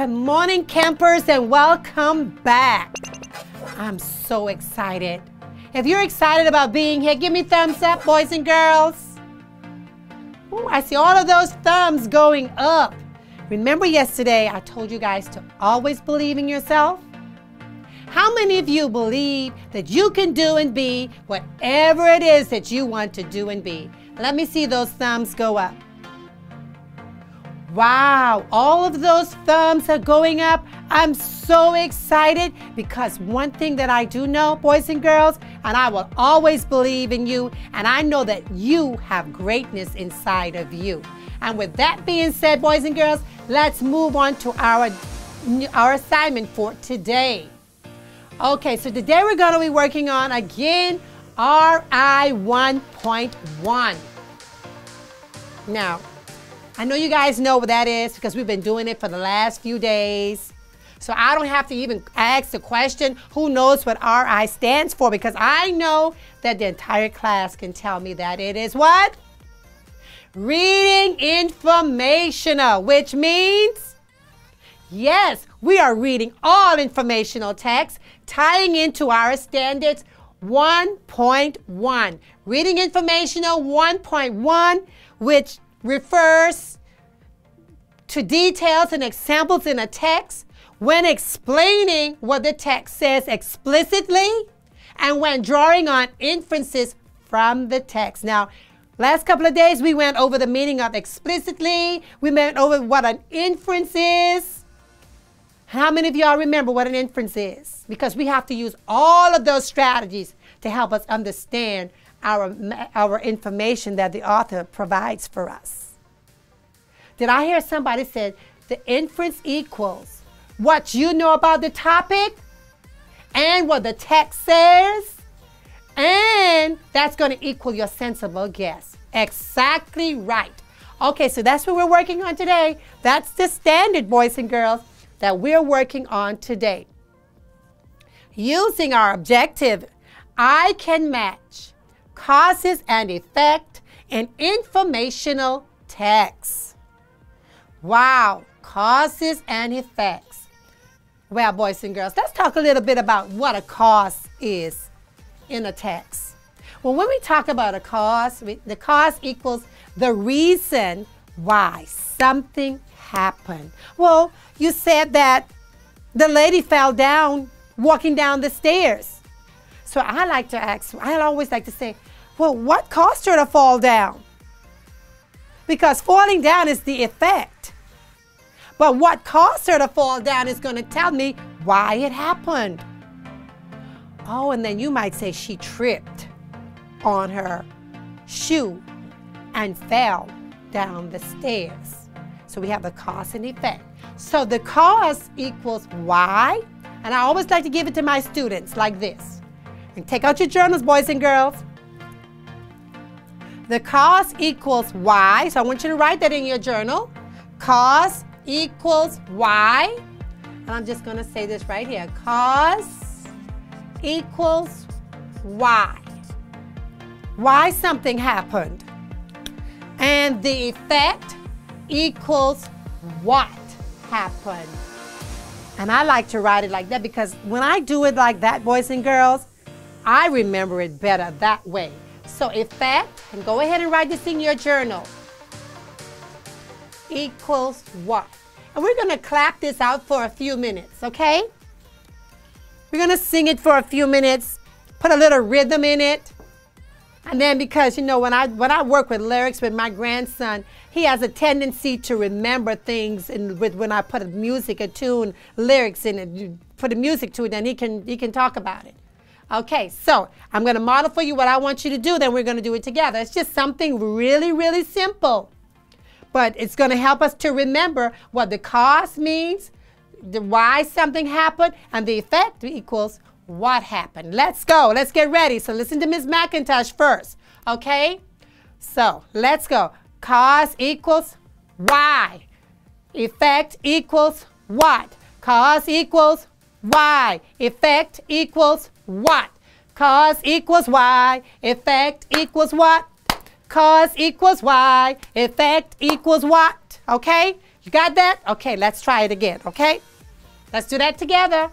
Good morning, campers, and welcome back. I'm so excited. If you're excited about being here, give me thumbs up, boys and girls. Ooh, I see all of those thumbs going up. Remember yesterday I told you guys to always believe in yourself? How many of you believe that you can do and be whatever it is that you want to do and be? Let me see those thumbs go up. Wow, all of those thumbs are going up. I'm so excited because one thing that I do know, boys and girls, and I will always believe in you, and I know that you have greatness inside of you. And with that being said, boys and girls, let's move on to our assignment for today. Okay, so today we're going to be working on, again, RI 1.1. Now, I know you guys know what that is because we've been doing it for the last few days. So I don't have to even ask the question, who knows what RI stands for, because I know that the entire class can tell me that it is what? Reading informational, which means, yes, we are reading all informational text, tying into our standards 1.1. Reading informational 1.1, which refers to details and examples in a text when explaining what the text says explicitly and when drawing on inferences from the text. Now, last couple of days we went over the meaning of explicitly. We went over what an inference is. How many of y'all remember what an inference is? Because we have to use all of those strategies to help us understand our information that the author provides for us. Did I hear somebody say the inference equals what you know about the topic and what the text says, and that's going to equal your sensible guess? Exactly right. Okay, so that's what we're working on today. That's the standard, boys and girls, that we're working on today. Using our objective, I can match causes and effect in informational text. Wow, causes and effects. Well, boys and girls, let's talk a little bit about what a cause is in a text. Well, when we talk about a cause, the cause equals the reason why something happened. Well, you said that the lady fell down walking down the stairs. So I always like to say, well, what caused her to fall down? Because falling down is the effect. But what caused her to fall down is going to tell me why it happened. Oh, and then you might say she tripped on her shoe and fell down the stairs. So we have the cause and effect. So the cause equals why, and I always like to give it to my students like this. And take out your journals, boys and girls. The cause equals why, so I want you to write that in your journal. Cause equals why, and I'm just going to say this right here. Cause equals why. Why something happened. And the effect equals what happened. And I like to write it like that because when I do it like that, boys and girls, I remember it better that way. So effect, and go ahead and write this in your journal, equals what? And we're going to clap this out for a few minutes, okay? We're going to sing it for a few minutes, put a little rhythm in it. And then because, you know, when I work with lyrics with my grandson, he has a tendency to remember things when I put a music, a tune, lyrics in it, you put a music to it, and he can talk about it. Okay, so I'm going to model for you what I want you to do, then we're going to do it together. It's just something really, really simple. But it's going to help us to remember what the cause means, why something happened, and the effect equals what happened. Let's go. Let's get ready. So listen to Ms. McIntosh first, okay? So let's go. Cause equals why. Effect equals what? Cause equals why. Effect equals what? Cause equals why. Effect equals what? Cause equals why. Effect equals what? Okay? You got that? Okay, let's try it again, okay? Let's do that together.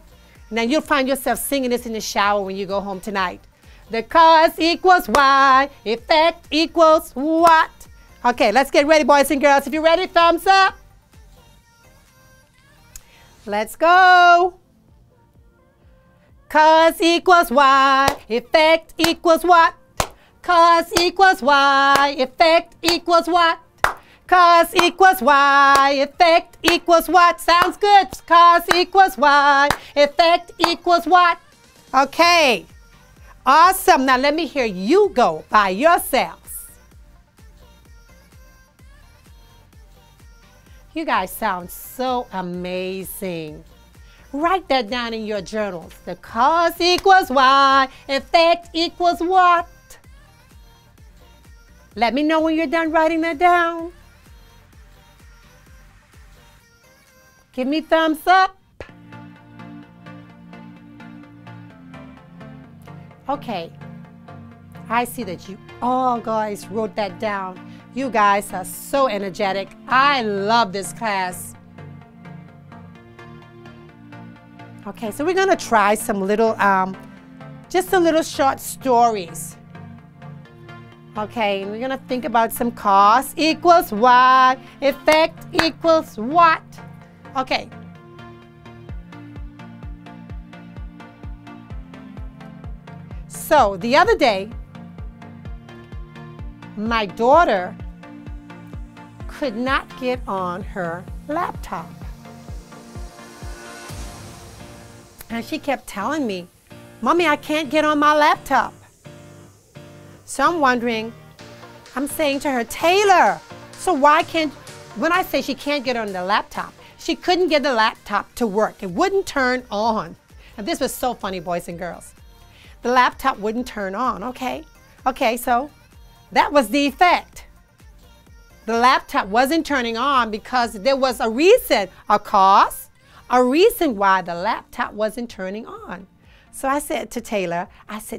And then you'll find yourself singing this in the shower when you go home tonight. The cause equals Y, effect equals what? Okay, let's get ready, boys and girls. If you're ready, thumbs up. Let's go. Cause equals Y, effect equals what? Cause equals Y, effect equals what? Cause equals Y, effect equals what? Sounds good. Cause equals Y, effect equals what? Okay. Awesome. Now let me hear you go by yourselves. You guys sound so amazing. Write that down in your journals. The cause equals Y, effect equals what? Let me know when you're done writing that down. Give me thumbs up. Okay, I see that you all guys wrote that down. You guys are so energetic. I love this class. Okay, so we're gonna try some little, just some little short stories. Okay, and we're gonna think about some cause equals Y, effect equals what? Okay. So the other day, my daughter could not get on her laptop. And she kept telling me, Mommy, I can't get on my laptop. So I'm wondering, I'm saying to her, Taylor, so why can't, when I say she can't get on the laptop, she couldn't get the laptop to work. It wouldn't turn on. And this was so funny, boys and girls. The laptop wouldn't turn on, okay? Okay, so that was the effect. The laptop wasn't turning on because there was a reason, a cause, a reason why the laptop wasn't turning on. So I said to Taylor,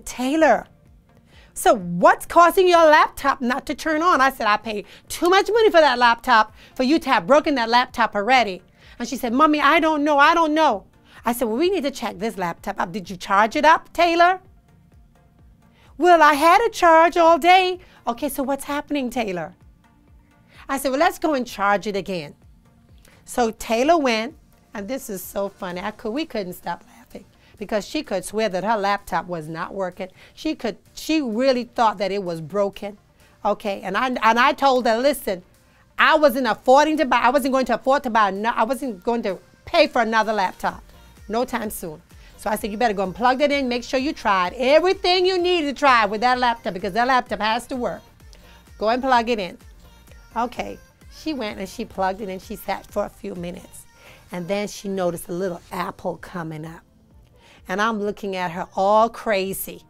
Taylor, so what's causing your laptop not to turn on? I said, I paid too much money for that laptop for you to have broken that laptop already. And she said, Mommy, I don't know. I said, well, we need to check this laptop up. Did you charge it up, Taylor? Well, I had it charged all day. Okay, so what's happening, Taylor? I said, well, let's go and charge it again. So Taylor went, and this is so funny. We couldn't stop laughing because she could swear that her laptop was not working. She really thought that it was broken. Okay, and I told her, listen, I wasn't going to pay for another laptop. No time soon. So I said, you better go and plug that in. Make sure you tried everything you need to try with that laptop because that laptop has to work. Go and plug it in. Okay, she went and she plugged it in. She sat for a few minutes. And then she noticed a little apple coming up. And I'm looking at her all crazy.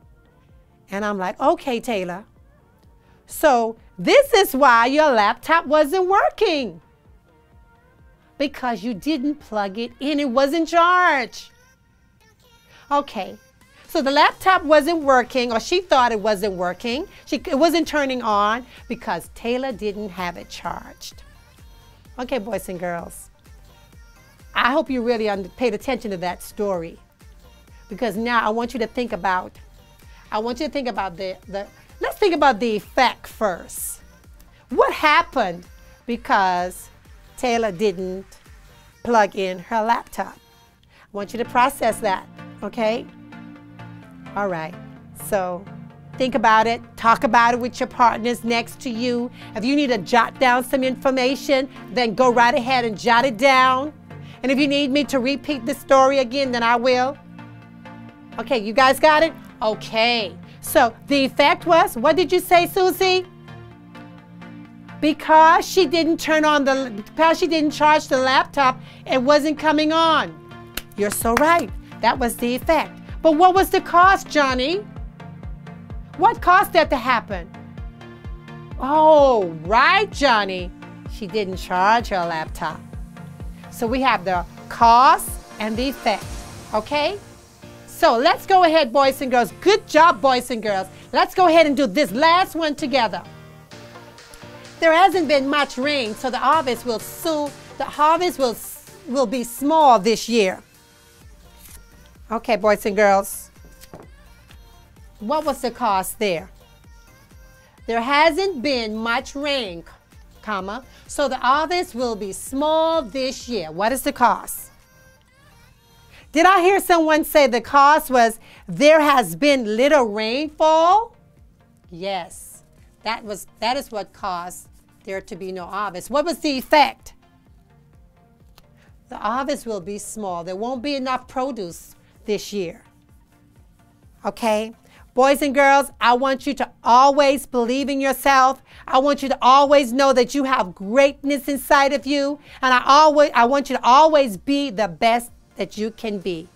And I'm like, okay, Taylor. So this is why your laptop wasn't working. Because you didn't plug it in. It wasn't charged. Okay. So the laptop wasn't working, or she thought it wasn't working. It wasn't turning on because Taylor didn't have it charged. Okay, boys and girls. I hope you really paid attention to that story. Because now I want you to think about, let's think about the effect first. What happened because Taylor didn't plug in her laptop? I want you to process that, okay? All right, so think about it, talk about it with your partners next to you. If you need to jot down some information, then go right ahead and jot it down. And if you need me to repeat the story again, then I will. Okay, you guys got it? Okay, so the effect was, what did you say, Susie? Because she didn't because she didn't charge the laptop, it wasn't coming on. You're so right, that was the effect. But what was the cause, Johnny? What caused that to happen? Oh, right, Johnny. She didn't charge her laptop. So we have the cause and the effect, okay? So let's go ahead, boys and girls. Good job, boys and girls. Let's go ahead and do this last one together. There hasn't been much rain, so the harvest will soon The harvest will be small this year. Okay, boys and girls. What was the cause there? There hasn't been much rain, comma, so the harvest will be small this year. What is the cause? Did I hear someone say the cause was there has been little rainfall? Yes, that is what caused there to be no harvest. What was the effect? The harvest will be small. There won't be enough produce this year. Okay? Boys and girls, I want you to always believe in yourself. I want you to always know that you have greatness inside of you. And I want you to always be the best that you can be.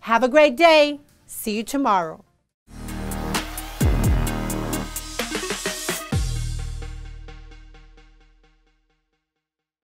Have a great day. See you tomorrow.